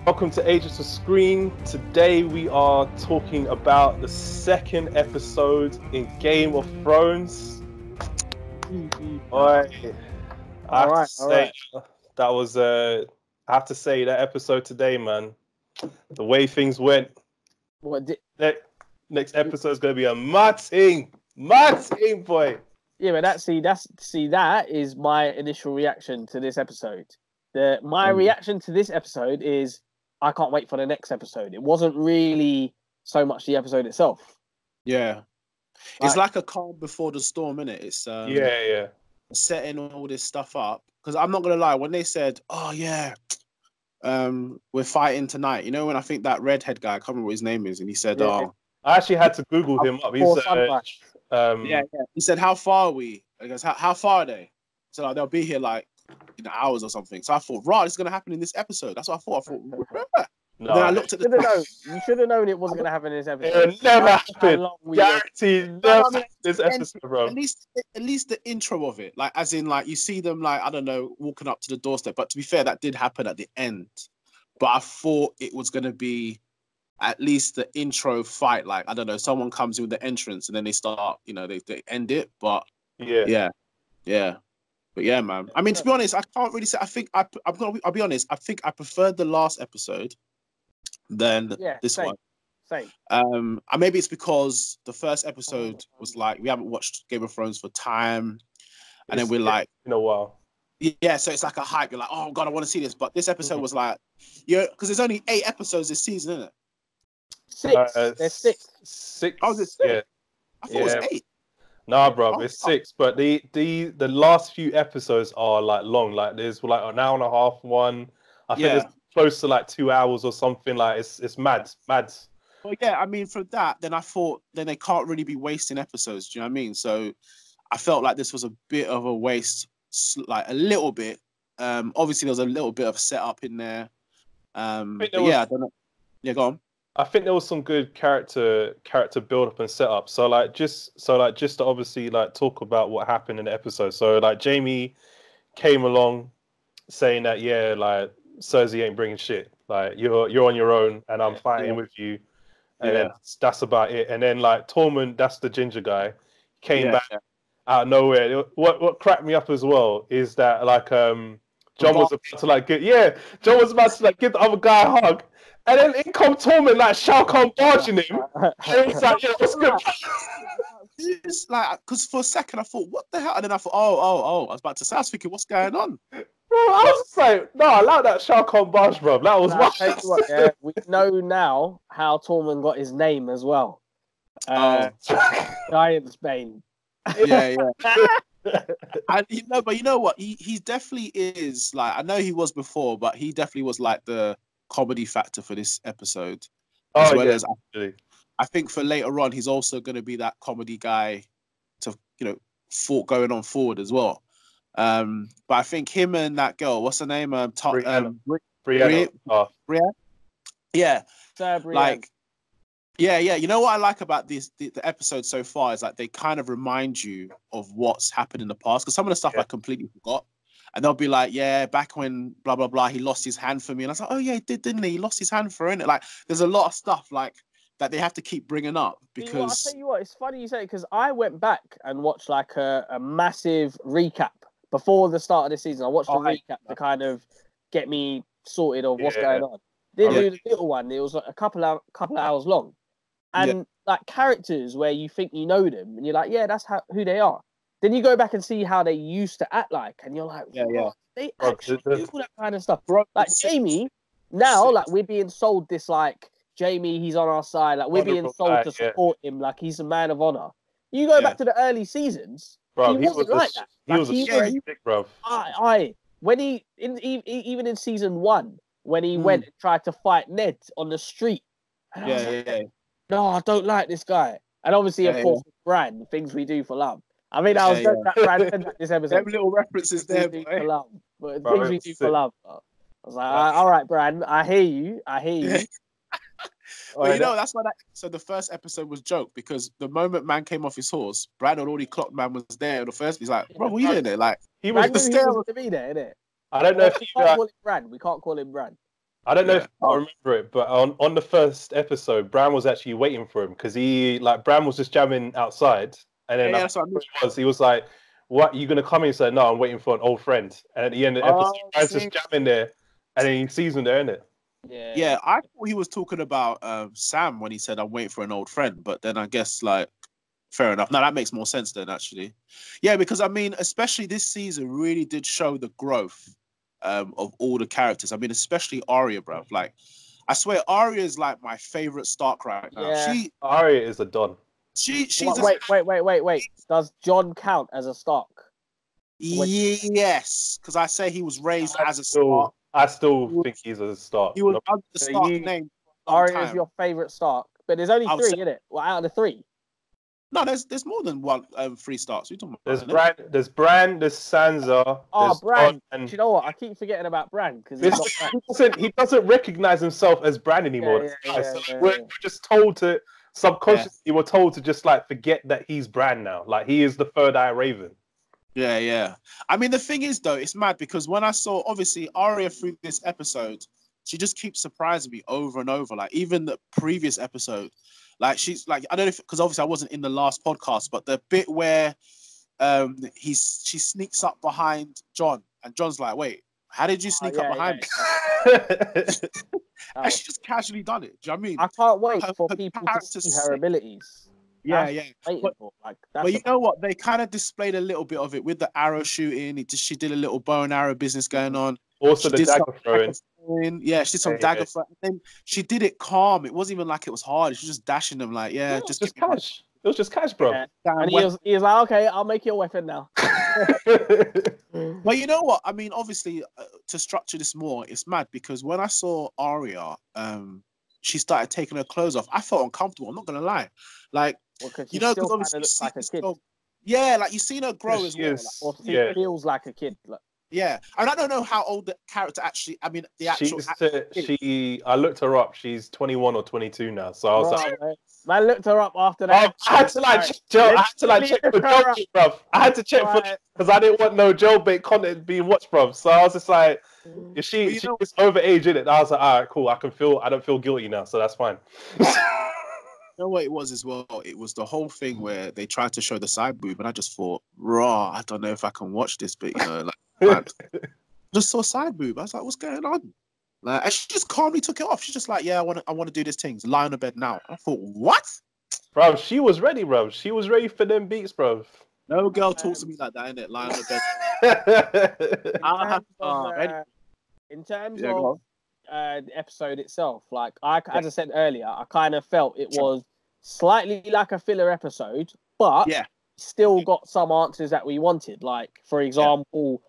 Welcome to Agents of Screen. Today we are talking about the second episode in Game of Thrones. I have to say that was I have to say that episode today, man. The way things went. Next episode is going to be a matting, boy. Yeah, but that is my initial reaction to this episode. My reaction to this episode is I can't wait for the next episode. It wasn't really so much the episode itself. Yeah. It's like a calm before the storm, innit? It's setting all this stuff up. Because I'm not gonna lie, when they said, "Oh yeah, we're fighting tonight," you know, when I think that redhead guy, I can't remember what his name is, and he said, I actually had to Google him up. He said, "How far are we?" I goes, "How far are they?" So like, they'll be here like in hours or something. So I thought, right, this is gonna happen in this episode. That's what I thought. No, then I looked at you should have known it wasn't gonna happen in this episode. It never happened. Guaranteed this episode, bro. At least the intro of it, like as in like you see them like, I don't know, walking up to the doorstep. But to be fair, that did happen at the end. But I thought it was gonna be at least the intro fight, like I don't know, someone comes in with the entrance and then they start, you know, they end it. But yeah. But yeah, man. I mean, to be honest, I can't really say. I think I'll be honest. I think I preferred the last episode than this one. Same. Maybe it's because the first episode was like we haven't watched Game of Thrones for time, and then we're like in a while. Yeah, so it's like a hype. You're like, oh god, I want to see this. But this episode was like, because there's only 8 episodes this season, isn't it? 6. There's 6. 6. Oh, is it 6? Yeah. I thought it was 8. Nah, bro, it's 6. But the last few episodes are like long. Like there's like an hour and a half one. I think it's close to like 2 hours or something. Like it's mad. Well, yeah, I mean, for that, then I thought then they can't really be wasting episodes. Do you know what I mean? So I felt like this was a bit of a waste, like a little bit. Obviously, there was a little bit of setup in there. I don't know. Yeah, go on. I think there was some good character build up and setup. So just to obviously like talk about what happened in the episode. So like Jamie came along saying that like Cersei ain't bringing shit. Like you're on your own and I'm fighting with you. And then that's about it. And then like Tormund, that's the ginger guy, came back out of nowhere. What cracked me up as well is that like John was about to like give the other guy a hug. And then in come Tormund, like S.C.R.E.E.N barging him. And it's like, what's good? It's like, because for a second I thought, what the hell? And then I thought, oh, I was about to say, I was thinking, what's going on? Bro, I was just like, no, I like that S.C.R.E.E.N barge, bro. That was wild. We know now how Tormund got his name as well. Giant's Bane. Yeah. And you know what? He definitely is like, I know he was before, but he definitely was like the comedy factor for this episode, as as I think for later on he's also going to be that comedy guy to going on forward as well. But I think him and that girl, what's her name? Brianna. Yeah, like you know what I like about the episode so far is like they kind of remind you of what's happened in the past, because some of the stuff I completely forgot. And they'll be like, yeah, back when blah, blah, blah, he lost his hand for me. And I was like, oh, yeah, he did, didn't he? He lost his hand for it. Like, there's a lot of stuff like that they have to keep bringing up because... I'll tell you what, it's funny you say it, because I went back and watched like a massive recap before the start of the season. I watched a recap to kind of get me sorted of what's going on. Didn't do the little one. It was like a couple of hours long. And like characters where you think you know them and you're like, yeah, that's who they are. Then you go back and see how they used to act like, and you're like, they actually do all that kind of stuff. Like Jamie, now, like we're being sold this, like Jamie, he's on our side. Like we're being sold to support him, like he's a man of honor. You go back to the early seasons, bro, he wasn't like that. He was a stick, bro. When even in season 1, when he went and tried to fight Ned on the street, no, I don't like this guy. And obviously, of course, Bran, Things We Do for Love. I mean, I was joking that Brad said that this episode. Them little references there, for love, but Things We Do for Love. I was like, all right, Brad, I hear you. Well, that's why so the first episode was joke, because the moment man came off his horse, Brad had already clocked man was there. The first, he's like, bro, what are you doing there? Like, he was to be there, innit? I don't know if we can't call him Brad. We can't call him Brad. I don't know if I remember it, but on the first episode, Bran was actually waiting for him because Bran was just jamming outside, and then that's what he was like, "What? You gonna come in?" He said, "No, I'm waiting for an old friend." And at the end of the episode, Bran's just jamming there, and then he sees him there, innit? Yeah, I thought he was talking about Sam when he said, "I'm waiting for an old friend," but then I guess fair enough. Now that makes more sense then, actually. Yeah, because I mean, especially this season really did show the growth of all the characters. I mean, especially Arya, bro. Like, I swear, Arya is like my favorite Stark right now. Yeah. Arya is a don. She's wait. Does Jon count as a Stark? Yes, because I say he was raised as a Stark. I still think he's a Stark. He was under the Stark name. Arya is your favorite Stark, but there's only three, isn't it? Well, out of the three. No, there's more than one. 3 Starks. What are you talking about? There's Bran. There's Sansa. Oh, Bran. Do you know what? I keep forgetting about Bran because he doesn't recognize himself as Bran anymore. We're just told to subconsciously. We're told to just forget that he's Bran now. Like he is the Third Eye Raven. Yeah. I mean, the thing is, though, it's mad because when I saw, obviously, Arya through this episode, she just keeps surprising me over and over. Like, even the previous episode, she's like, I don't know if, because obviously I wasn't in the last podcast, but the bit where she sneaks up behind Jon, and Jon's like, wait, how did you sneak up behind me? And she just casually done it. Do you know what I mean? I can't wait for people to see her abilities. Yeah. But you know what? They kind of displayed a little bit of it with the arrow shooting. She did a little bow and arrow business going on. Also, the dagger throwing. Yeah, she did some dagger throwing. And she did it calm. It wasn't even like it was hard. She was just dashing them just cash. It was just cash, bro. Yeah. And he was like, okay, I'll make you a weapon now. Well, you know what? I mean, obviously, to structure this more, it's mad because when I saw Arya, she started taking her clothes off. I felt uncomfortable. I'm not gonna lie. Because obviously looks like a kid. You've seen her grow as well. She feels like a kid. Yeah, and I don't know how old the character actually. I mean, the actual. I looked her up. She's 21 or 22 now. So I was man looked her up after that. I had to check for Joe bait, bruv. I had to check because I didn't want no Joe bait content being watched, bruv. So I was just like, if she's overage in it, I was like, all right, cool. I don't feel guilty now, so that's fine. You know what it was as well? It was the whole thing where they tried to show the side boob, and I just thought, I don't know if I can watch this, but just saw side boob. I was like, what's going on? And she just calmly took it off. She's just like, yeah, I want to do this thing. Lie on the bed now. I thought, what? Bro, she was ready, bro. She was ready for them beats, bro. No girl talks to me like that, innit? Lie on the bed. In terms of the episode itself, as I said earlier, I kind of felt it was slightly like a filler episode, but still got some answers that we wanted. Like, for example,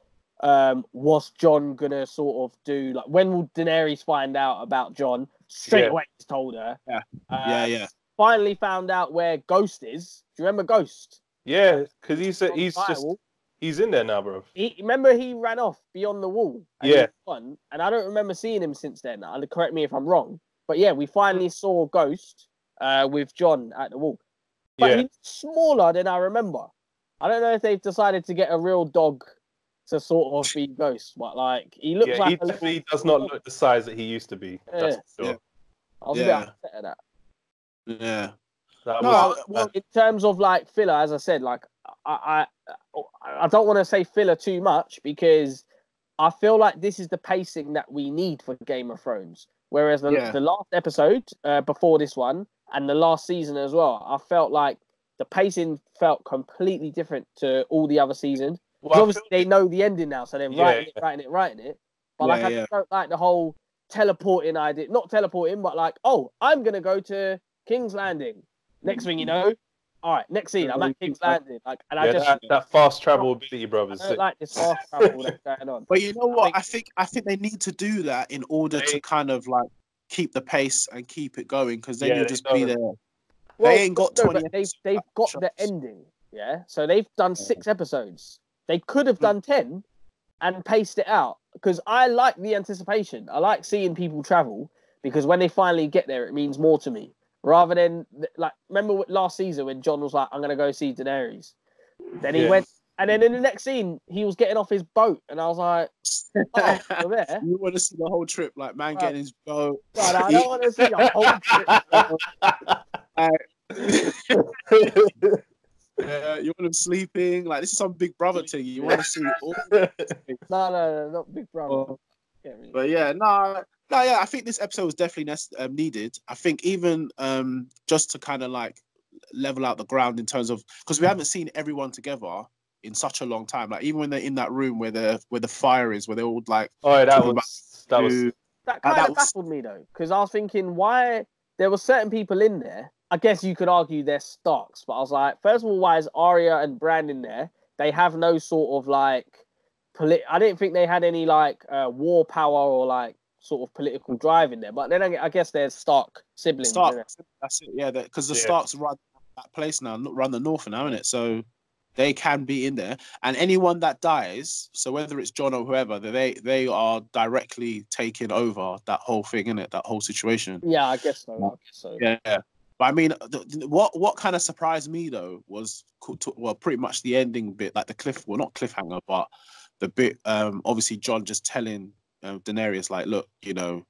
was Jon gonna sort of do when will Daenerys find out about Jon? Straight away he's told her. Finally found out where Ghost is. Do you remember Ghost? Yeah, because he's in there now, bro. Remember he ran off beyond the wall. And I don't remember seeing him since then. Correct me if I'm wrong. But yeah, we finally saw Ghost with Jon at the wall. But he's smaller than I remember. I don't know if they've decided to get a real dog to sort of be Ghost, but he looks like he definitely does not look the size that he used to be. That's for sure. I was a bit upset at that. Yeah. Well, in terms of filler, as I said, I don't want to say filler too much because I feel like this is the pacing that we need for Game of Thrones. Whereas the last episode before this one and the last season as well, I felt like the pacing felt completely different to all the other seasons. Well, obviously they know the ending now, so they're writing it. But I just don't like the whole teleporting idea. Not teleporting, but I'm gonna go to King's Landing. Next thing you know, all right, next scene, I'm at King's Landing. That fast travel ability, bro. I don't like this fast travel that's going on. But you know what? I think they need to do that in order to kind of keep the pace and keep it going, because then you'll just be there. Well, they ain't got 20. They've got the ending, So they've done 6 episodes. They could have done 10 and paced it out, because I like the anticipation. I like seeing people travel, because when they finally get there, it means more to me. Rather than, remember last season when Jon was like, I'm going to go see Daenerys. Then he went And then in the next scene, he was getting off his boat, and I was like, "Oh, you're there." You want to see the whole trip, like man getting his boat. But I don't want to see the whole trip. Yeah, you want him sleeping. Like this is some Big Brother thing. You want to see all. No, not Big Brother. But yeah, no, yeah. I think this episode was definitely needed. I think even just to kind of like level out the ground in terms of because we haven't seen everyone together in such a long time. Like even when they're in that room where the fire is, where they're all like, that kind of baffled me though, because I was thinking why there were certain people in there. I guess you could argue they're Starks, but I was like, first of all, why is Arya and Bran in there? They have no sort of like I didn't think they had any like war power or like sort of political drive in there. But then I guess they're Stark siblings. That's it. Yeah, because the Starks run that place now, run the North now, isn't it? So they can be in there, and anyone that dies, so whether it's Jon or whoever, they are directly taking over that whole thing, innit? That whole situation. Yeah, I guess so. Yeah. But I mean, what kind of surprised me though was pretty much the ending bit, like not cliffhanger, but the bit obviously Jon just telling Daenerys like, look, you know,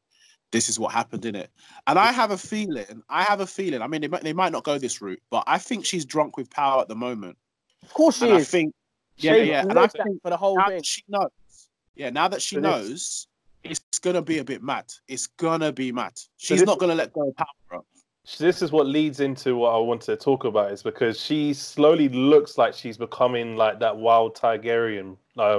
this is what happened in it. And I have a feeling. I mean, they might not go this route, but I think she's drunk with power at the moment. Of course she is. I think, and I think for the whole thing. She knows. Yeah, now that she knows, it's gonna be a bit mad. It's gonna be mad. She's not gonna let go of power. This is what leads into what I wanted to talk about, is because she slowly looks like she's becoming like that wild Targaryen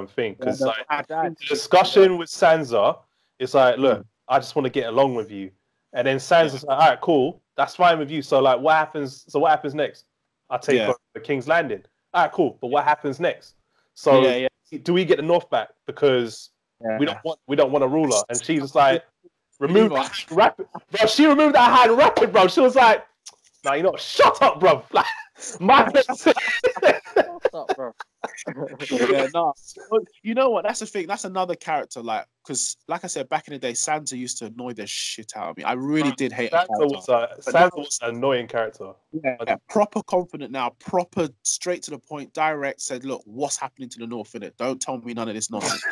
thing. Because the discussion with Sansa, it's like, look, I just want to get along with you, and then Sansa's like, all right, cool, that's fine with you. So like, what happens? So what happens next? I take over the King's Landing. All right, cool, but what happens next? So do we get the North back because we don't want a ruler? And she's just like, remove that rapid, bro. She removed that hand rapid, bro. She was like, "Nah, you know, shut up, bro." Like, my shut up, bro. Yeah, no. Well, you know what? That's the thing. That's another character, like, because, like I said, back in the day, Sansa used to annoy the shit out of me. I really did hate her. Sansa was an annoying character. Yeah, proper confident now, proper straight to the point, direct. Said, "Look, what's happening to the North in it? Don't tell me none of this nonsense."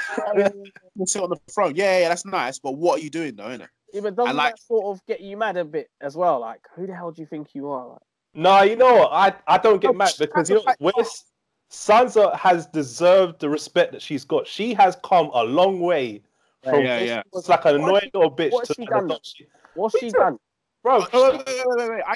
Sit on the throne. Yeah, that's nice, but what are you doing, though, innit? Yeah, but doesn't that sort of get you mad a bit as well? Like, who the hell do you think you are? Like, no, you know what? I don't get mad because you know Sansa has deserved the respect that she's got. She has come a long way from she was like an annoying little bitch. What's she done? What's she done? Bro, wait. I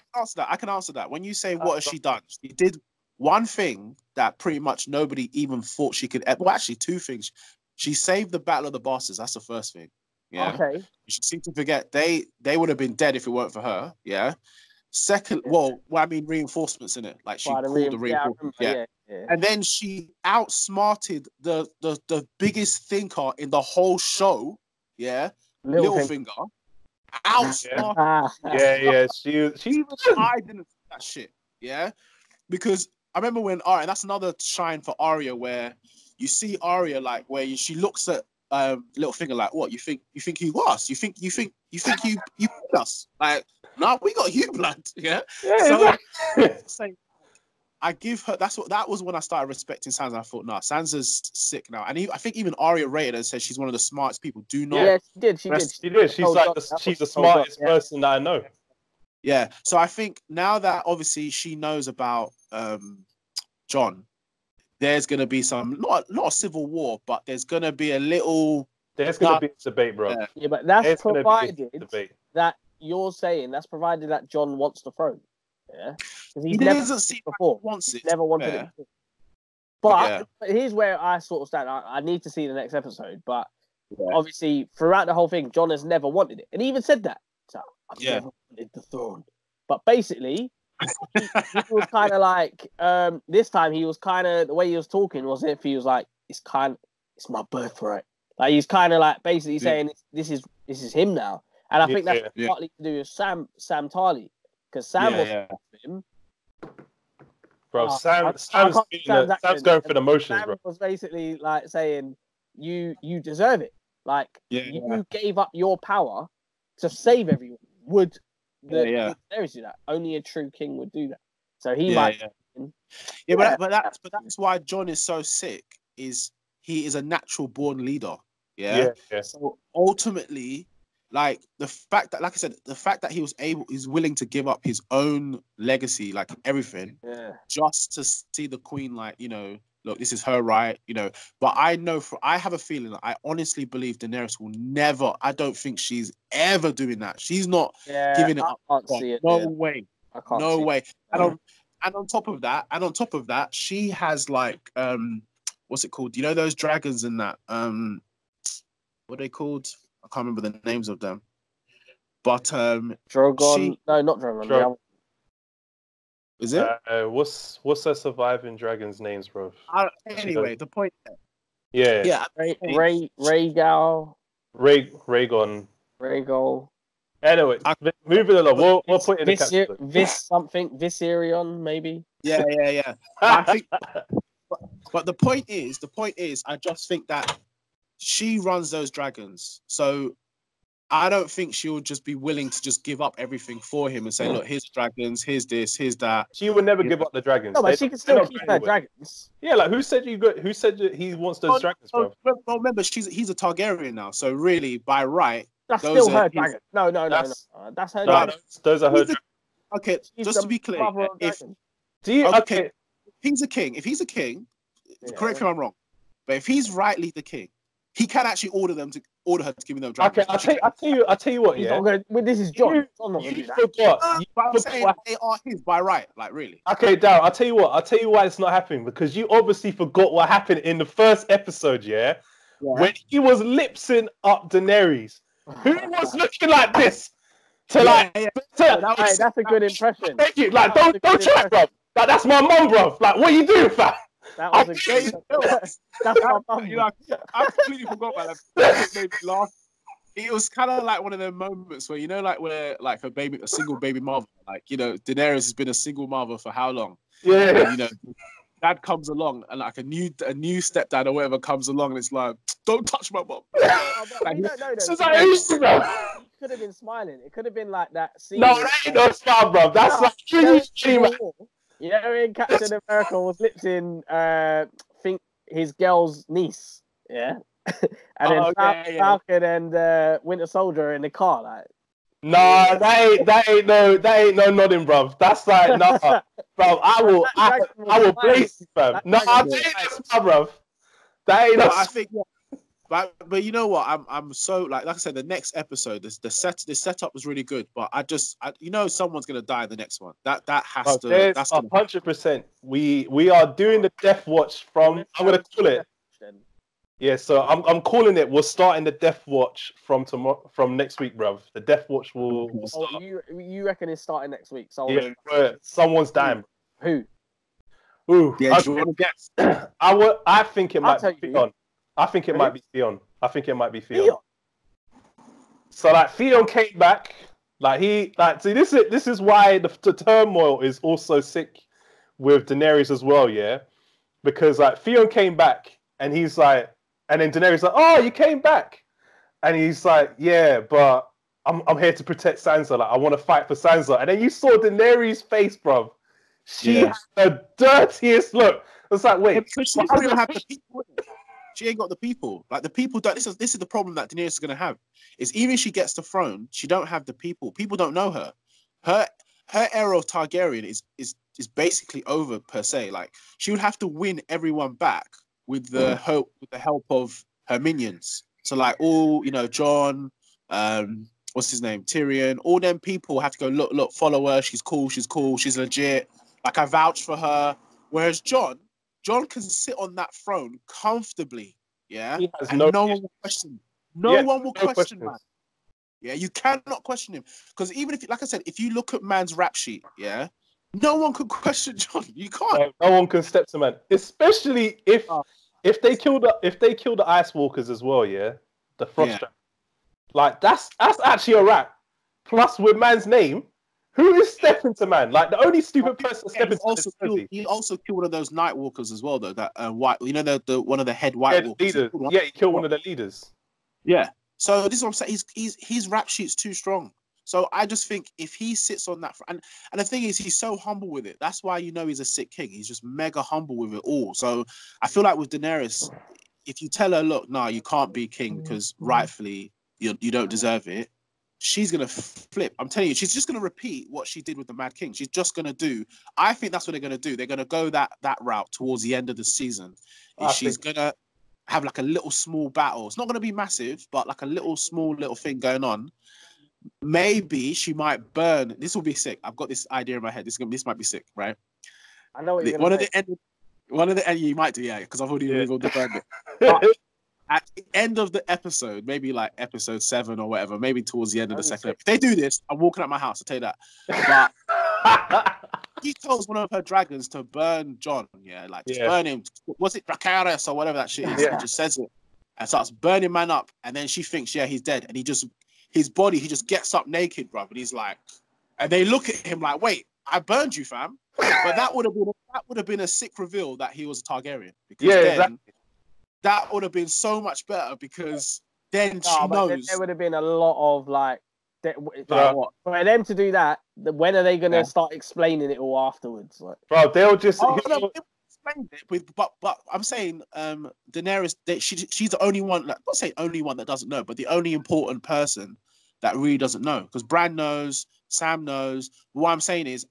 can answer that. When you say what has she done? She did one thing that pretty much nobody even thought she could. Well, actually, two things. She saved the Battle of the Bastards. That's the first thing. Yeah. Okay. She seemed to forget they would have been dead if it weren't for her. Yeah. Second, well, I mean reinforcements in it. Like she called the reinforcements. Yeah. And then she outsmarted the biggest thinker in the whole show. Yeah. Littlefinger. Outsmarted. Yeah. She I didn't see that shit. Yeah. Because I remember when Arya, and that's another shine for Arya, where you see Arya like where she looks at Littlefinger like, what you think you us? You think you beat us? Like, no, we got you, blood. Yeah. So I give her. That was when I started respecting Sansa. I thought, nah, Sansa's sick now, and I think even Arya rated her and said she's one of the smartest people. Do not. Yeah, she did. She did. She's like she's the smartest person that I know. Yeah. So I think now that obviously she knows about Jon, there's going to be some not a civil war, but there's going to be a little. There's going to be a debate, bro. Yeah, but that's provided that you're saying that's provided that Jon wants the throne. Yeah, because he doesn't see before. He never wanted it before. But here's where I sort of stand. I need to see the next episode, but obviously throughout the whole thing, Jon has never wanted it, and he even said that. So I've never wanted the throne. But basically, he was kind of like this time. He was kind of the way he was talking was if he was like, it's my birthright. Like he's kind of like basically saying this is him now, and I think that's partly to do with Sam Tarly. Because Sam was him. Bro, Sam's going for the motions, bro. Sam was basically like saying, you deserve it. Like, you gave up your power to save everyone. Would Daenerys do that? Only a true king would do that. So he might Yeah, but that's why John is so sick. Is he is a natural born leader? Yeah. Yeah. So ultimately, like the fact that, like I said, the fact that he's willing to give up his own legacy, like everything, just to see the queen, like, look, this is her right, But I have a feeling that I honestly believe Daenerys will never. I don't think she's ever doing that. She's not giving it up. Can't see it. No way. I can't. No see way. It. And on top of that, she has like what's it called? You know those dragons in that what are they called? I can't remember the names of them. But Drogon. No, not Drogon. Is it? What's their surviving dragons' names, bro? Anyway, the point. Yeah. Rhaegal. Rhaegon. Rhaegal. Anyway, moving along. We'll put in the caption. Viserion, maybe. Yeah. I think, but the point is, I just think that she runs those dragons, so I don't think she'll just be willing to just give up everything for him and say, look, here's dragons, here's this, here's that. She would never give up the dragons. No, but she can still keep her dragons. Yeah, like who said that he wants those dragons, bro? Well, remember, he's a Targaryen now, so really, by right, that's still her dragon. No. That's her dragon. Those are her dragons. Okay, just to be clear, if he's a king, correct me if I'm wrong, but if he's rightly the king, he can actually order her to give him them dragons. Okay, I'll tell you what. Yeah, this is John. You forgot. I'm saying they are his by right, like really. Okay, Darryl, I'll tell you what. I'll tell you why it's not happening, because you obviously forgot what happened in the first episode. Yeah, when he was lipsing up Daenerys, who was looking like this? That's a good impression. Thank you. Like, don't try, bro. Like, that's my mum, bro. Like, what are you doing, fam? That was a great. That's my mum. I completely forgot about that. It made me laugh. It was kind of like one of those moments where, where like a single baby mother, like, Daenerys has been a single mother for how long? Yeah. And, dad comes along and like a new stepdad or whatever comes along and it's like, don't touch my mom. You could have been smiling. It could have been like that scene. No, that ain't no smile, bro. That's like in Captain America was lipsing think his girl's niece. Yeah. And then Falcon and Winter Soldier in the car, like. Nah, that ain't no nodding, bruv. That's like, nah, bruv. I will place you, fam. Nah, I'll tell you this, bruv. That ain't no. I think, but you know what? I'm so like I said, the next episode, the setup was really good, but someone's gonna die in the next one. That has to. That's 100%. We are doing the Death Watch from. I'm gonna call it. Yeah, so I'm calling it. We're starting the Death Watch from next week, bruv. The Death Watch will start. You reckon it's starting next week? Someone's dying. Who? Ooh, yeah, do you want to guess? I think it might be Theon. I think it might be Theon. So like Theon came back. See, this is why the turmoil is also sick with Daenerys as well, yeah, because like Theon came back and he's like. And then Daenerys like, oh, you came back. And he's like, yeah, but I'm here to protect Sansa. Like, I want to fight for Sansa. And then you saw Daenerys' face, bruv. She had the dirtiest look. It's like, wait. She doesn't have the people. She ain't got the people. Like, the people don't. This is the problem that Daenerys is going to have. Is even if she gets the throne, she don't have the people. People don't know her. Her era of Targaryen is basically over, per se. Like, she would have to win everyone back. With the help of her minions, so like all Jon, what's his name, Tyrion, all them people have to go look, follow her. She's cool, she's legit. Like I vouch for her. Whereas Jon can sit on that throne comfortably, yeah, and no one will question. No one will question man. Yeah, you cannot question him because even if, like I said, if you look at man's rap sheet, yeah, no one could question Jon. You can't. No one can step to man, especially if they kill the Ice Walkers as well, yeah, the Frost Trap. Like that's actually a rap. Plus with man's name, who is stepping to man? Like the only stupid person stepping to. He also killed one of those Night Walkers as well, though. That white, the one of the head White Walkers. Leaders. Yeah, he killed one of the leaders. Yeah. So this is what I'm saying. His rap sheet's too strong. So I just think if he sits on that, and the thing is, he's so humble with it. That's why he's a sick king. He's just mega humble with it all. So I feel like with Daenerys, if you tell her, look, no, you can't be king because rightfully you don't deserve it, she's gonna flip. I'm telling you, she's just gonna repeat what she did with the Mad King. She's just gonna do. I think that's what they're gonna do. They're gonna go that route towards the end of the season. She's gonna have like a little small battle. It's not gonna be massive, but like a little thing going on. Maybe she might burn. This will be sick. I've got this idea in my head. This might be sick, right? I know what you're gonna say. One of the end, you might do, yeah, because I've already revealed the burn bit. But at the end of the episode, maybe like episode 7 or whatever, maybe towards the end of the second episode, if they do this, I'm walking out my house. I'll tell you that. But she tells one of her dragons to burn Jon. Yeah, like just burn him. Was it Dracarys or whatever that shit is? Yeah. He just says it and starts burning man up, and then she thinks, yeah, he's dead, and he just gets up naked, bro, and he's like, and they look at him like, wait, I burned you, fam. But that would have been a sick reveal that he was a Targaryen. Because exactly. That would have been so much better because then she knows. Then there would have been a lot of like what? For them to do that, when are they going to start explaining it all afterwards? Like, bro, they'll just. Explain it but I'm saying Daenerys, she's the only one. Like, not saying only one that doesn't know, but the only important person that really doesn't know, because Bran knows, Sam knows. What I'm saying is,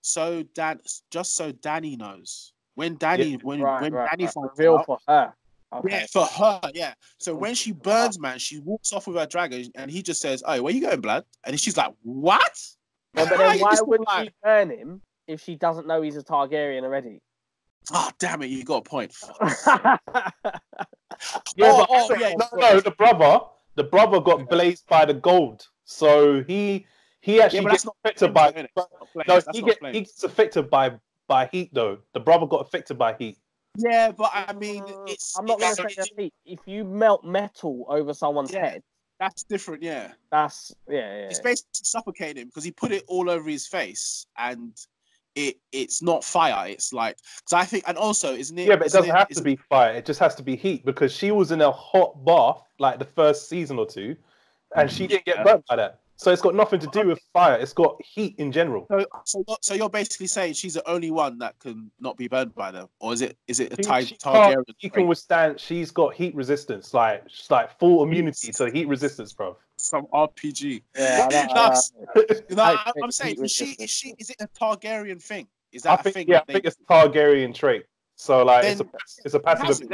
so Dany knows. When Dany finds reveal for her. Okay. Yeah, for her, yeah. So when she burns, man, she walks off with her dragon, and he just says, "Oh, where you going, blood?" And she's like, "What?" No, but then why wouldn't she burn him if she doesn't know he's a Targaryen already? Oh, damn it! You got a point. No, the brother got blazed by the gold, so he actually gets affected by. He gets affected by heat though. The brother got affected by heat. Yeah, but I mean, I'm not going to say that's heat. If you melt metal over someone's head, that's different. Yeah, that's It's basically suffocating him because he put it all over his face, and it's not fire. It's like, because I think, and also, isn't it? Yeah, but it doesn't have to be fire. It just has to be heat, because she was in a hot bath like the first season or two, and she didn't get burnt by that. So it's got nothing to do with fire. It's got heat in general. So you're basically saying she's the only one that can not be burned by them, or is it a Targaryen? She can withstand. She's got heat resistance, like full immunity to heat resistance, bro. Some RPG. Yeah, I'm saying, is it a Targaryen thing? Is that a thing? Yeah, I think it's a Targaryen trait. So like, it's a passive.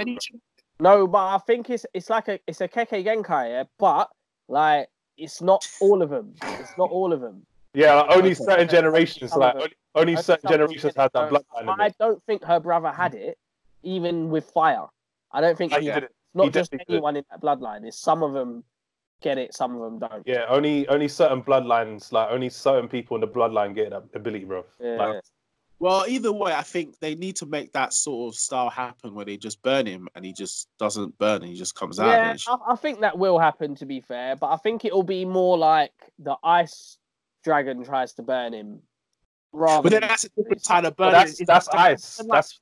No, but I think it's like it's a Keke Genkai, yeah, but like, it's not all of them. It's not all of them. Yeah, like only certain generations. Like only certain generations had that bloodline. I don't think her brother had it, even with fire. I don't think he did it. It's not just anyone in that bloodline. It's some of them get it, some of them don't. Yeah, only certain bloodlines, like only certain people in the bloodline get that ability, bro. Yeah. Like, well, either way, I think they need to make that sort of style happen where they just burn him and he just doesn't burn and he just comes out. Yeah, I think that will happen, to be fair, but I think it'll be more like the ice dragon tries to burn him. But then that's a different kind of burn. That's ice. That's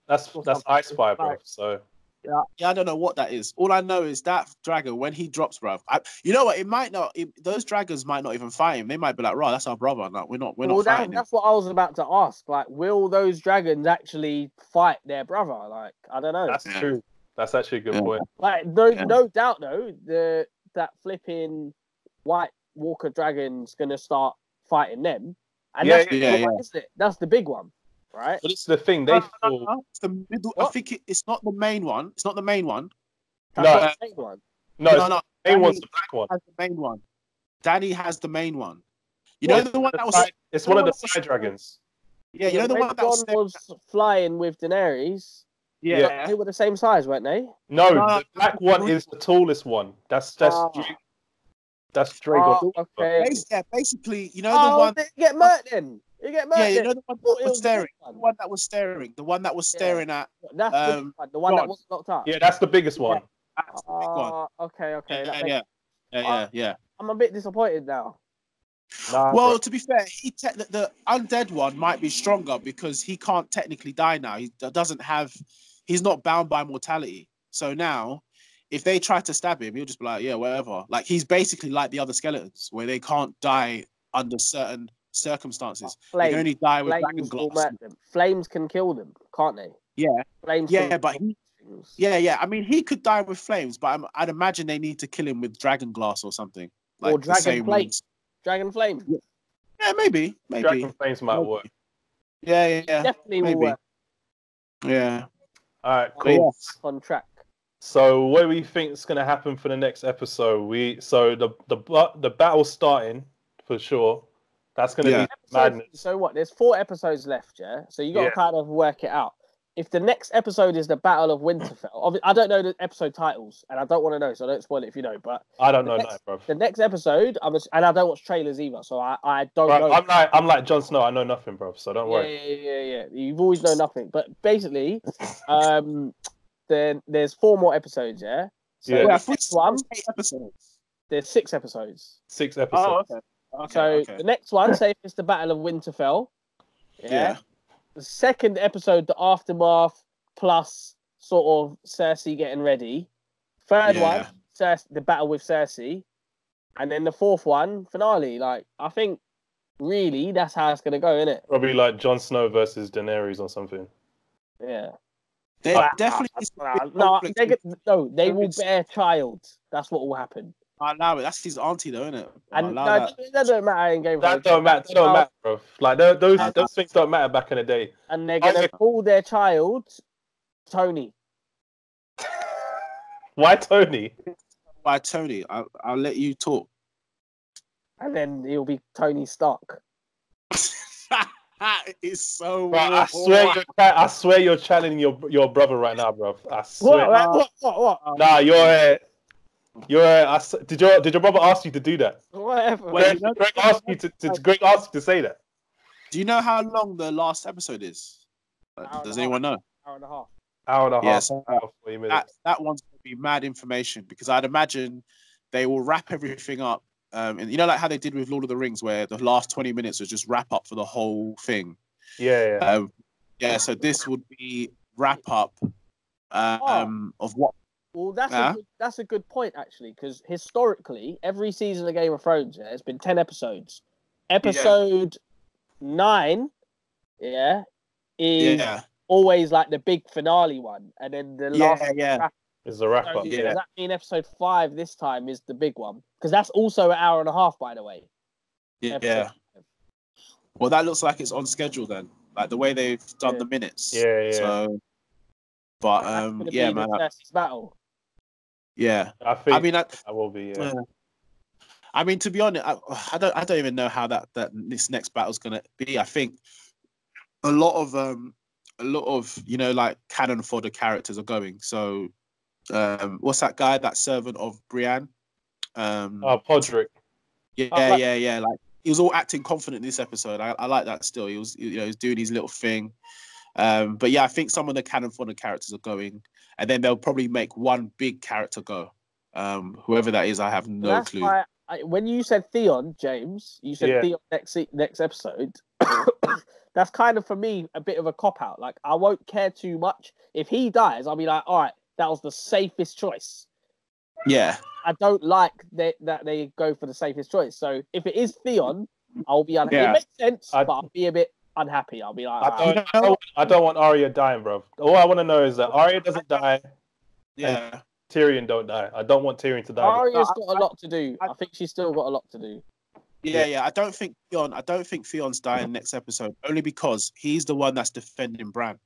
ice fire, bro. So. Yeah, I don't know what that is. All I know is that dragon, when he drops, bro. You know what? It might not. Those dragons might not even fight him. They might be like, "Right, that's our brother." No, we're not fighting him. That's what I was about to ask. Like, will those dragons actually fight their brother? Like, I don't know. That's true. That's actually a good point. Like, no doubt, though, that flipping White Walker dragon's gonna start fighting them, and that's isn't it? That's the big one. Right, but it's the thing they feel. It's the middle. What? I think it's not the main one. It's not the main one. No, the main one. No. The main one's the black one. Has the main one. Dany has the main one. You know the one that was. It's one of the side dragons. Yeah, you know the one that was flying with Daenerys. Yeah, they were the same size, weren't they? No, the black one is the tallest one. That's Dragon. Okay. Yeah, basically, you know the one. They get murdered then. You get murdered. Yeah, you know the one that was staring. The one that was staring. The one that was staring at. That's the one that was locked up. Yeah, that's the biggest one. That's the big one. Okay. Yeah. I'm a bit disappointed now. Well, to be fair, the undead one might be stronger because he can't technically die now. He's not bound by mortality. So now, if they try to stab him, he'll just be like, yeah, whatever. Like he's basically like the other skeletons, where they can't die under certain circumstances. They can only die with dragon glass. Flames can kill them, can't they? Yeah, flames. Yeah, but yeah. I mean, he could die with flames, but I'd imagine they need to kill him with dragon glass or something. Like or dragon flame. Dragon flame. Yeah, maybe. Dragon flames might work. Yeah. Definitely will work. Yeah. All right, cool. On track. So, what do we think is going to happen for the next episode? The battle's starting for sure. That's going to be madness. So what? There's 4 episodes left, yeah. So you got to kind of work it out. If the next episode is the Battle of Winterfell, I don't know the episode titles, and I don't want to know, so don't spoil it if you know. But I don't know that, bro. The next episode, and I don't watch trailers either, so I don't know. I'm like Jon Snow. I know nothing, bro. So don't worry. Yeah. You've always known nothing, but basically, then there's 4 more episodes, yeah. So the 8 episodes. There's 6 episodes. 6 episodes. Oh, okay. The next one, say if it's the Battle of Winterfell. Yeah. The second episode, the aftermath plus sort of Cersei getting ready. Third one, the battle with Cersei, and then the 4th one, finale. Like I think, really, that's how it's gonna go, isn't it? Probably like Jon Snow versus Daenerys or something. Yeah. They definitely they will bear child. That's what will happen. I allow it. That's his auntie, though, isn't it? And that doesn't matter in Game of Thrones. That don't matter, bro. Like those things don't matter back in the day. And they're gonna call their child Tony. Why Tony? Why Tony? I'll let you talk. And then he'll be Tony Stark. It's so. Bro, I swear you're channeling your brother right now, bro. I swear. What? Nah, did your brother ask you to do that? Whatever. Greg asked you to say that. Do you know how long the last episode is? Does anyone know? Hour and a half. Hour and a half. Yes. Hour, 40 minutes. That one's going to be mad information because I'd imagine they will wrap everything up. And you know, like how they did with Lord of the Rings, where the last 20 minutes was just wrap up for the whole thing. Yeah. So this would be wrap up of what. Well, that's a good point actually, because historically, every season of Game of Thrones has been 10 episodes. Episode 9, is always like the big finale one, and then the last is the wrap up. Does that mean episode 5 this time is the big one? Because that's also an hour and a half, by the way. Yeah. Well, that looks like it's on schedule then, like the way they've done the minutes. Yeah. So, but man. Battle. Yeah, I mean, that will be. Yeah. I mean, to be honest, I don't even know how that this next battle's gonna be. I think a lot of like canon fodder characters are going. So, what's that guy? That servant of Brienne? Podrick. Yeah. Like he was all acting confident in this episode. I like that still. He was, he was doing his little thing. But yeah, I think some of the canon fodder characters are going. And then they'll probably make one big character go. Whoever that is, I have no clue. When you said Theon, James, you said Theon next episode. That's kind of, for me, a bit of a cop-out. Like, I won't care too much. If he dies, I'll be like, all right, that was the safest choice. Yeah. I don't like that they go for the safest choice. So if it is Theon, I'll be unhappy. It makes sense, but I'll be a bit unhappy. I'll be like, I don't want Arya dying, bro. All I want to know is that Arya doesn't die. Yeah. Tyrion don't die. I don't want Tyrion to die. Arya's got a lot to do. I think she's still got a lot to do. Yeah. I don't think Theon's dying next episode, only because he's the one that's defending Bran.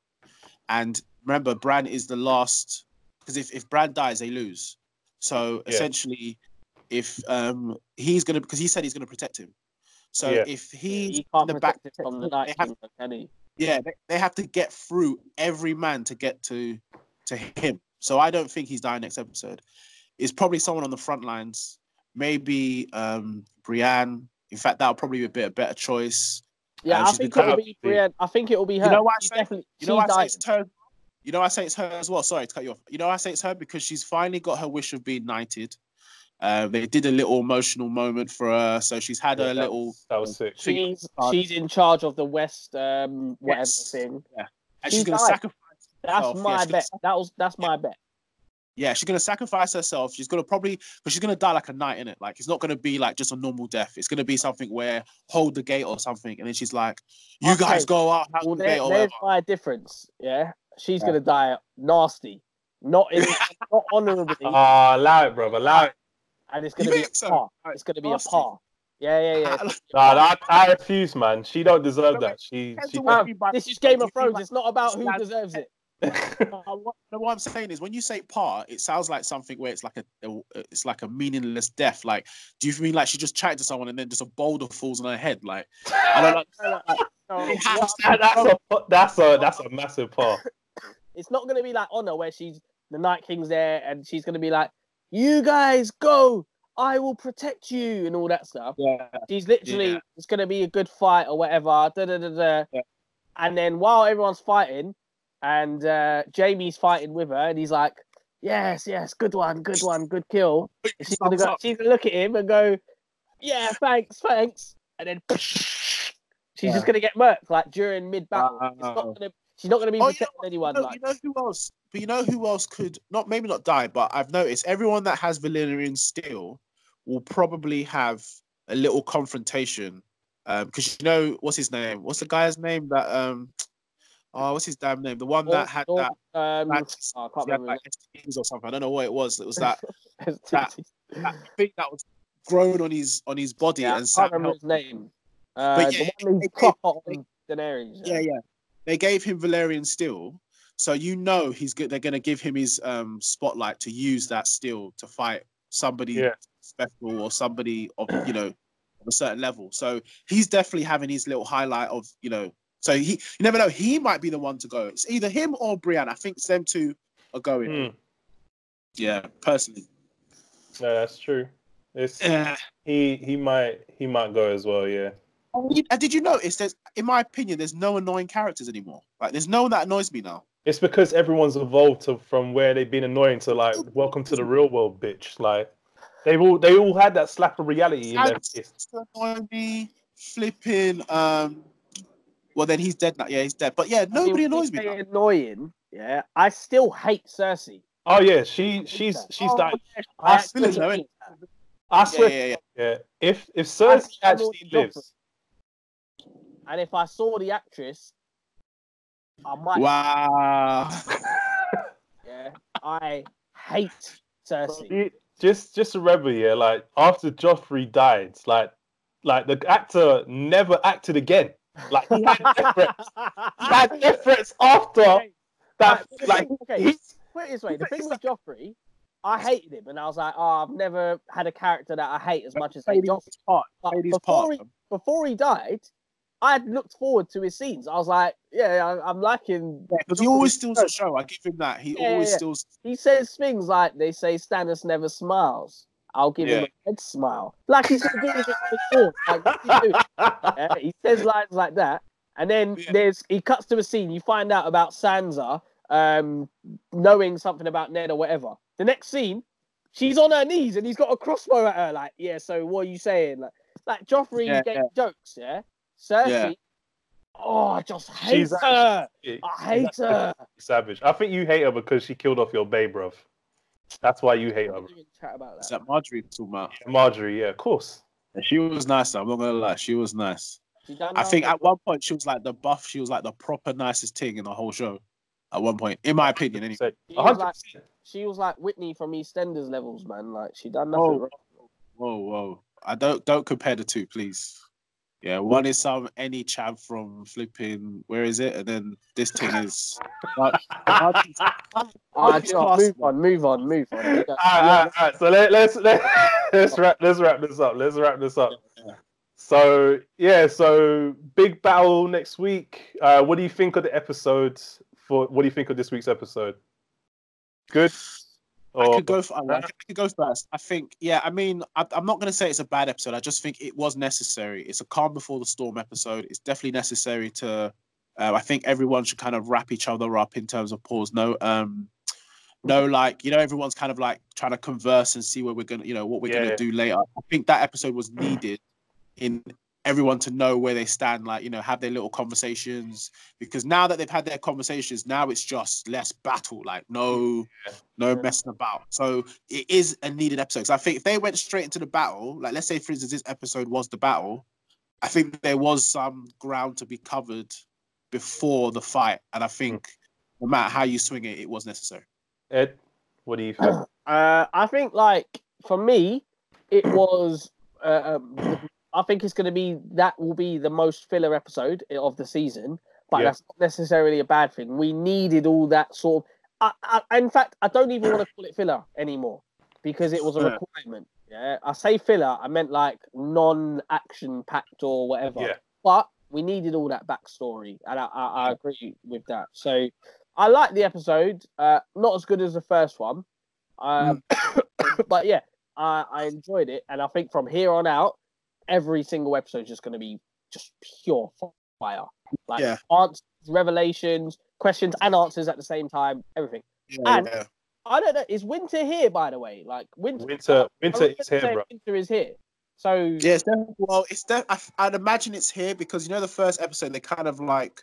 And remember, Bran is the last, because if Bran dies, they lose. So essentially, if he's gonna, because he said he's gonna protect him. So if he's in the back from the Night King, can he? Yeah, they have to get through every man to get to him. So I don't think he's dying next episode. It's probably someone on the front lines. Maybe Brienne. In fact, that'll probably be a better choice. Yeah, I think it'll be Brienne. I think it'll be her. You know why I say it's her? You know, I say it's her as well. Sorry to cut you off. You know, I say it's her because she's finally got her wish of being knighted. They did a little emotional moment for her, so she's had a little. That was sick. She's in charge of the West, whatever thing. Yeah, and she's going to sacrifice. That's my bet. That's my bet. Yeah, she's gonna sacrifice herself. She's gonna probably, but she's gonna die like a knight in it. Like it's not gonna be like just a normal death. It's gonna be something where hold the gate or something, and then she's like, "You guys go out, have the gate or there's whatever." my difference. Yeah, she's gonna die nasty, not honorably. Allow it, bro. Allow it. And it's gonna be a par. It's gonna be a par. Yeah. I refuse, man. She don't deserve that. This is Game of Thrones. It's not about who deserves it. What I'm saying is, when you say par, it sounds like something where it's like a meaningless death. Like, do you mean like she just chatted to someone and then just a boulder falls on her head? Like, I don't like. That's a massive par. It's not gonna be like Honor, where the Night King's there and she's gonna be like, "You guys go, I will protect you," and all that stuff. Yeah. She's literally it's gonna be a good fight or whatever. Yeah. And then while everyone's fighting. And Jamie's fighting with her, and he's like, "Yes, good one, good kill." She's gonna look at him and go, "Yeah, thanks." And then she's just gonna get murked like during mid battle. She's not gonna be protecting anyone. You know who else? But you know who else could maybe not die, but I've noticed everyone that has Valyrian steel will probably have a little confrontation. Because what's his name? What's the guy's name that what's his damn name? The one that had that. I can't remember. Like STDs or something. I don't know what it was. It was that that thing that was grown on his body. Yeah, and I can't remember his name. But the one who's proper on Daenerys. Yeah. They gave him Valyrian steel, so they're going to give him his spotlight to use that steel to fight somebody special or somebody of of a certain level. So he's definitely having his little highlight of So you never know. He might be the one to go. It's either him or Brienne. I think them two are going. Yeah, personally. Yeah, that's true. He might go as well. Yeah. Did you notice? In my opinion, there's no annoying characters anymore. Like, there's no one that annoys me now. It's because everyone's evolved from where they've been annoying to like, welcome to the real world, bitch. Like, they all had that slap of reality in their face. Annoying me, flipping. Well, then he's dead now. Yeah, he's dead. But yeah, nobody annoys me. Annoying. Yeah, I still hate Cersei. Oh yeah, she's died. I swear. Yeah. If Cersei actually lives, and if I saw the actress, I might. Wow. Yeah, I hate Cersei. Just remember, like after Joffrey died, like the actor never acted again. Like he had difference after that. Like, put it this way: the thing with Joffrey, I hated him, and I was like, "Oh, I've never had a character that I hate as much as Joffrey." Before he died, I had looked forward to his scenes. I was like, "Yeah, I'm liking." Because he always steals the show. I give him that. He always steals. He says things like, "They say Stannis never smiles. I'll give him a head smile." Like he's gonna do this before. Like, what do you do? He says lines like that, and then he cuts to a scene. You find out about Sansa knowing something about Ned or whatever. The next scene, she's on her knees and he's got a crossbow at her. Like, so what are you saying? Like Joffrey getting jokes. Cersei. Oh, I just hate her. I hate her. Savage. I think you hate her because she killed off your bae, bruv. That's why you hate her. Chat about that. Is that Marjorie talking about? Marjorie, yeah, of course. Yeah, she was nice, though. I'm not gonna lie. She was nice. I think at one point she was like the buff. She was like the proper nicest thing in the whole show. At one point, in my opinion, anyway. She was like Whitney from EastEnders levels, man. Like she done nothing wrong. Whoa! I don't compare the two, please. Yeah, one is any chav from flipping. Where is it? And then this thing is. Move on. All right. So let's wrap this up. So big battle next week. What do you think of the episodes? What do you think of this week's episode? Good. I could go first. I think, I mean, I'm not going to say it's a bad episode. I just think it was necessary. It's a calm before the storm episode. It's definitely necessary to. I think everyone should kind of wrap each other up in terms of pause. No, like everyone's kind of like trying to converse and see where we're gonna, what we're gonna do later. I think that episode was needed in everyone to know where they stand, like, you know, have their little conversations, because now that they've had their conversations, now it's just less battle, like no messing about. So it is a needed episode. So I think if they went straight into the battle, like let's say for instance this episode was the battle, I think there was some ground to be covered before the fight, and I think no matter how you swing it, it was necessary. Ed, what do you think? I think, like, for me, it was. I think it's going to be that will be the most filler episode of the season, but that's not necessarily a bad thing. We needed all that sort of. In fact, I don't even want to call it filler anymore because it was a requirement. Yeah, I say filler, I meant like non-action packed or whatever. Yeah. But we needed all that backstory, and I agree with that. So I like the episode. Not as good as the first one, but yeah, I enjoyed it, and I think from here on out, every single episode is just going to be just pure fire. Like answers, revelations, questions, and answers at the same time. Everything. I don't know. Is winter here, by the way? Like winter is here, bro. Winter is here. So yeah, I'd imagine it's here because, you know, the first episode they kind of like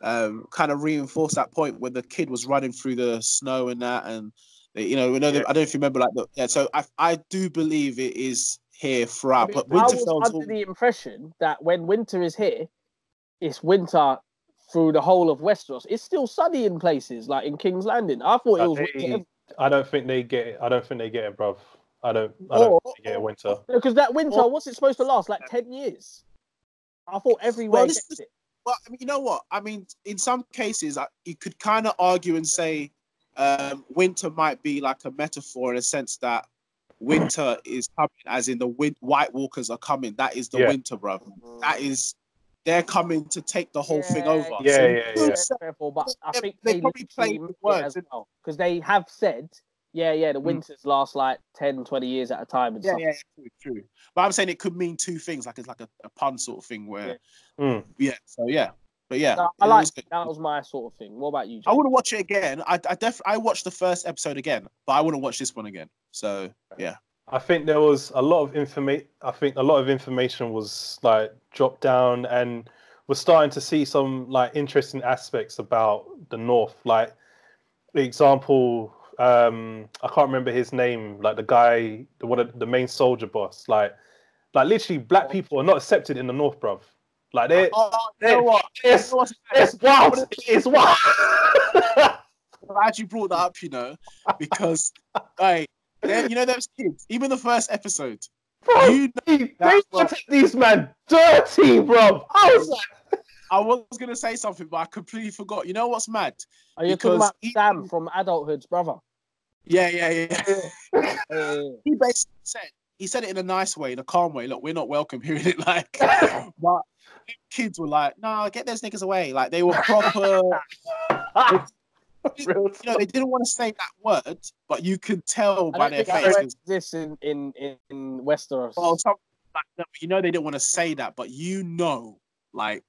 kind of reinforced that point where the kid was running through the snow and that, and they, you know, I don't know if you remember, like so I do believe it is here throughout. But I was under the impression that when winter is here, it's winter through the whole of Westeros. It's still sunny in places, like in King's Landing. I thought it was winter. I don't think they get it. I don't think they get it, bruv. I don't think they get winter. Because that winter, what's it supposed to last? Like 10 years? I thought everywhere gets it. Well, I mean, you know what? I mean, in some cases, you could kind of argue and say winter might be like a metaphor in a sense that winter is coming, as in the White Walkers are coming. That is the winter, bruv. That is... They're coming to take the whole thing over. But I think they probably play with words as well, because they have said, the winters last like 10, 20 years at a time and stuff. Yeah, true. But I'm saying it could mean two things, like it's like a pun sort of thing where, But yeah. No, I like it. That was my sort of thing. What about you, Jay? I wouldn't watch it again. I watched the first episode again, but I wouldn't watch this one again. So yeah. I think there was a lot of information. I think a lot of information was like dropped down, and we're starting to see some like interesting aspects about the North. Like the example, I can't remember his name. Like the guy, the main soldier boss. Like literally, black people are not accepted in the North, bruv. Like it's wild. It's wild. I'm glad you brought that up. You know, because you know those kids, even the first episode. Bro, they take these men dirty, bro. I was gonna say something, but I completely forgot. You know what's mad? Are you talking about Sam from Adulthood's brother? Yeah. He basically said it in a nice way, in a calm way. Look, we're not welcome hearing it like, but kids were like, "No, get those niggas away!" Like they were proper. You know, they didn't want to say that word, but you could tell by their faces. This in Westeros. Well, you know, they didn't want to say that, but you know, like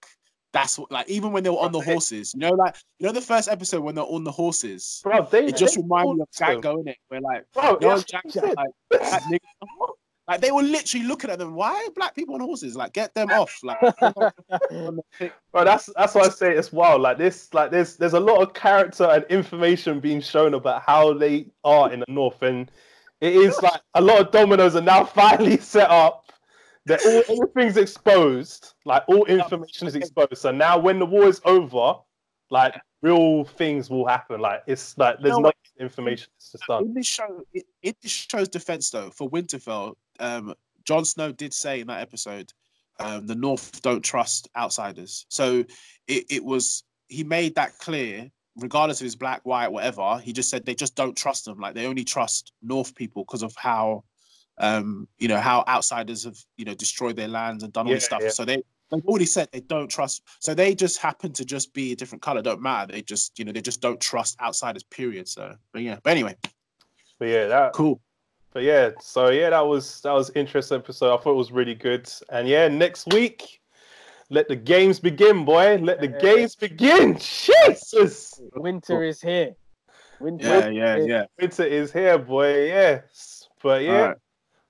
that's what, like even when they were on the horses, you know, the first episode when they're on the horses, bro, it just reminded me of Django, innit? We're like, bro, Django, like that nigga. Like they were literally looking at them. Why are black people on horses? Like, get them off. Like, bro, that's why I say it's wild. Like this, like there's a lot of character and information being shown about how they are in the North, and it is like a lot of dominoes are now finally set up. That everything's exposed. Like all information is exposed. So now, when the war is over, like real things will happen. Like it's like there's no information. It's just done. In this show, it shows defense though for Winterfell. Jon Snow did say in that episode, the North don't trust outsiders. So he made that clear, regardless if it's black, white, whatever. He just said they just don't trust them. Like they only trust North people because of how, how outsiders have, destroyed their lands and done all this stuff. Yeah. So they've already said they don't trust. So they just happen to just be a different color. Don't matter. They just, they just don't trust outsiders. Period. So, but anyway. But yeah, that cool. But yeah, so yeah, that was interesting episode. I thought it was really good. And yeah, next week, let the games begin, boy. Let the games begin. Jesus. Winter is here. Winter is here, boy. Yes. But yeah,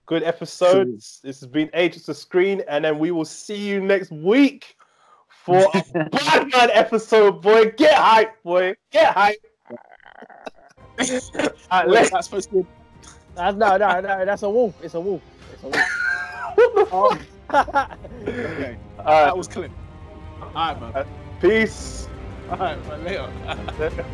good Good episode. This has been Agents of Screen, and then we will see you next week for a Batman episode, boy. Get hype, boy. Get hype. Wait, that's supposed to be... No, that's a wolf. It's a wolf. It's a wolf. Oh. Okay. That was clip. All right, man. Peace. All right, man. Later.